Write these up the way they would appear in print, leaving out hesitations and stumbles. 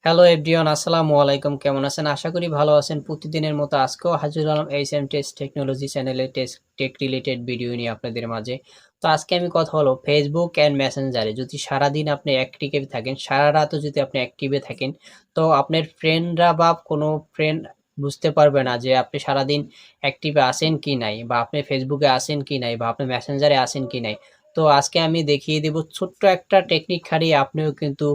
Hello everyone, আসসালামু আলাইকুম। কেমন আছেন? আশা করি ভালো আছেন। প্রতিদিনের মতো আজকেও হাজির হলাম এইচএম টেস্ট টেকনোলজি চ্যানেলে টেক রিলেটেড ভিডিও নিয়ে আপনাদের মাঝে। তো আজকে আমি কথা হলো ফেসবুক অ্যান্ড মেসেঞ্জারে যদি সারাদিন আপনি অ্যাক্টিভে থাকেন, সারা রাতও যদি আপনি অ্যাক্টিভে থাকেন, তো আপনার ফ্রেন্ডরা বা কোনো ফ্রেন্ড বুঝতে পারবে না যে আপনি সারাদিন অ্যাক্টিভে আছেন কি নাই, বা আপনি ফেসবুকে আছেন কি নাই, বা আপনি মেসেঞ্জারে আছেন কি নাই। তো আজকে আমি দেখিয়ে দেব ছোট্ট একটা টেকনিক খাটিয়ে আপনিও কিন্তু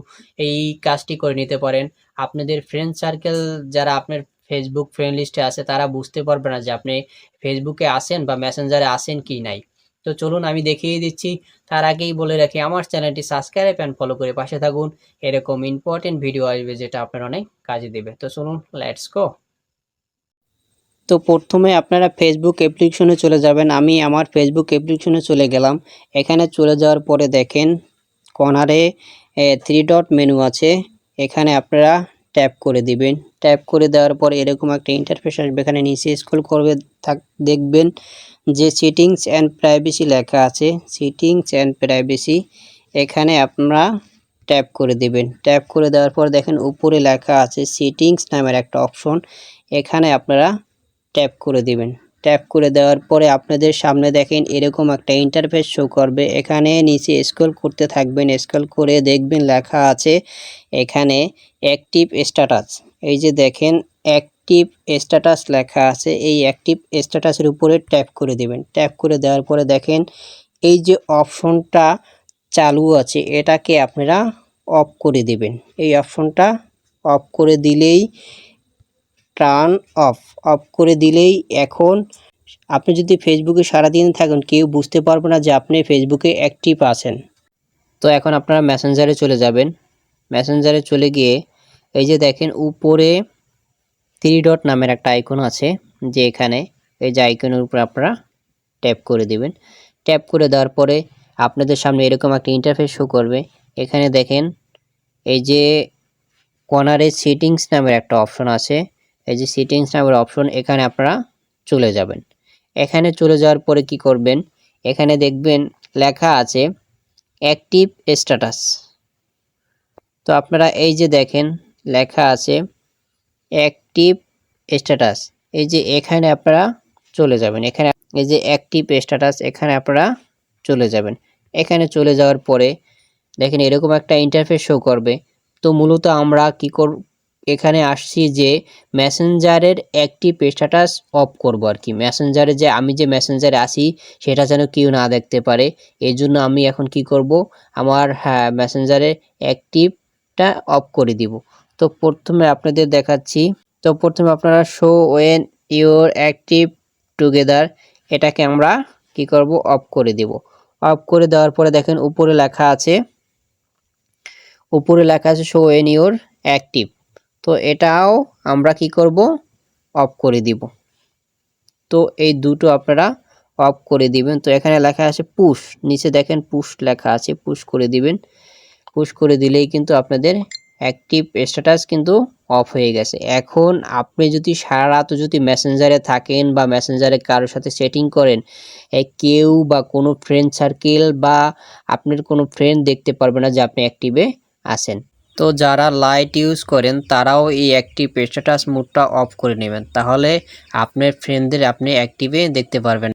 এই কাজটি করে নিতে পারেন। আপনাদের ফ্রেন্ড সার্কেল যারা আপনার ফেসবুক ফ্রেন্ড লিস্টে আছে তারা বুঝতে পারবে না যে আপনি ফেসবুকে আছেন বা মেসেঞ্জারে আছেন কি নাই। তো চলুন আমি দেখিয়ে দিচ্ছি। তার আগেই বলে রাখি, আমার চ্যানেলটি সাবস্ক্রাইব অ্যান্ড ফলো করে পাশে থাকুন। এরকম ইম্পর্টেন্ট ভিডিও আসবে যেটা আপনার অনেক কাজে দেবে। তো চলুন, লেটস গো। তো প্রথমে আপনারা ফেসবুক অ্যাপ্লিকেশনে চলে যাবেন। আমি আমার ফেসবুক অ্যাপ্লিকেশনে চলে গেলাম। এখানে চলে যাওয়ার পরে দেখেন কর্নারে 3 ডট মেনু আছে। এখানে আপনারা ট্যাপ করে দিবেন। ট্যাপ করে দেওয়ার পরে এরকম একটা ইন্টারফেস আসবে। এখানে নিচে স্ক্রল করবে দেখবেন যে সেটিংস অ্যান্ড প্রাইভেসি লেখা আছে। সেটিংস অ্যান্ড প্রাইভেসি এখানে আপনারা ট্যাপ করে দিবেন। ট্যাপ করে দেওয়ার পর দেখেন উপরে লেখা আছে সেটিংস নামের একটা অপশন। এখানে আপনারা ট্যাপ করে দিবেন। ট্যাপ করে দেওয়ার পরে আপনাদের সামনে দেখেন এরকম একটা ইন্টারফেস শো করবে। এখানে নিচে স্ক্রল করতে থাকবেন। স্ক্রল করে দেখবেন লেখা আছে এখানে অ্যাক্টিভ স্ট্যাটাস। এই যে দেখেন অ্যাক্টিভ স্ট্যাটাস লেখা আছে। এই অ্যাক্টিভ স্ট্যাটাসের উপরে ট্যাপ করে দিবেন। ট্যাপ করে দেওয়ার পরে দেখেন এই যে অপশনটা চালু আছে এটাকে আপনারা অফ করে দিবেন। এই অপশনটা অফ করে দিলেই টার্ন অফ অফ করে দিলেই এখন আপনি যদি ফেসবুকে সারাদিন থাকেন কেউ বুঝতে পারবে না যে আপনি ফেসবুকে অ্যাক্টিভ আছেন। তো এখন আপনারা মেসেঞ্জারে চলে যাবেন। মেসেঞ্জারে চলে গিয়ে এই যে দেখেন উপরে 3 ডট নামের একটা আইকন আছে, যে এখানে এই যে আইকনের উপর আপনারা ট্যাপ করে দিবেন। ট্যাপ করে দেওয়ার পরে আপনাদের সামনে এরকম একটা ইন্টারফেস শো করবে। এখানে দেখেন এই যে কর্নারে সেটিংস নামের একটা অপশন আছে। এই যে সেটিংস নামের অপশন, এখানে আপনারা চলে যাবেন। এখানে চলে যাওয়ার পরে কি করবেন, এখানে দেখবেন লেখা আছে অ্যাক্টিভ স্ট্যাটাস। তো আপনারা এই যে দেখেন লেখা আছে অ্যাক্টিভ স্ট্যাটাস। এই যে এখানে আপনারা চলে যাবেন। এখানে এই যে অ্যাক্টিভ স্ট্যাটাস এখানে আপনারা চলে যাবেন। এখানে চলে যাওয়ার পরে দেখেন এরকম একটা ইন্টারফেস শো করবে। তো মূলত আমরা কি এখানে আসছি যে মেসেঞ্জারের অ্যাক্টিভ স্ট্যাটাস অফ করব আর কি। মেসেঞ্জারে যে আমি যে মেসেঞ্জারে আসি সেটা যেন কেউ না দেখতে পারে। এই জন্য আমি এখন কি করব, আমার মেসেঞ্জারে অ্যাক্টিভটা অফ করে দিব। তো প্রথমে আপনাদের দেখাচ্ছি। তো প্রথমে আপনারা show when your active together এটাকে আমরা কি করব, অফ করে দিব। অফ করে দেওয়ার পরে দেখেন উপরে লেখা আছে শো ওয়েন ইউর অ্যাক্টিভ। তো এটাও আমরা কি করব, অফ করে দিব। তো এই দুটো আপনারা অফ করে দিবেন। তো এখানে লেখা আছে পুশ, নিচে দেখেন পুশ লেখা আছে, পুশ করে দিবেন। পুশ করে দিলেই কিন্তু আপনাদের অ্যাক্টিভ স্ট্যাটাস কিন্তু অফ হয়ে গেছে। এখন আপনি যদি সারা রাত যদি মেসেঞ্জারে থাকেন বা মেসেঞ্জারে কারোর সাথে সেটিং করেন, কেউ বা কোনো ফ্রেন্ড সার্কেল বা আপনার কোনো ফ্রেন্ড দেখতে পারবে না যে আপনি অ্যাক্টিভে আছেন। তো যারা লাইট ইউজ করেন তারাও এই অ্যাক্টিভ স্ট্যাটাস মোডটা অফ করে নেবেন, তাহলে আপনার ফ্রেন্ডদের আপনি অ্যাক্টিভে দেখতে পারবেন।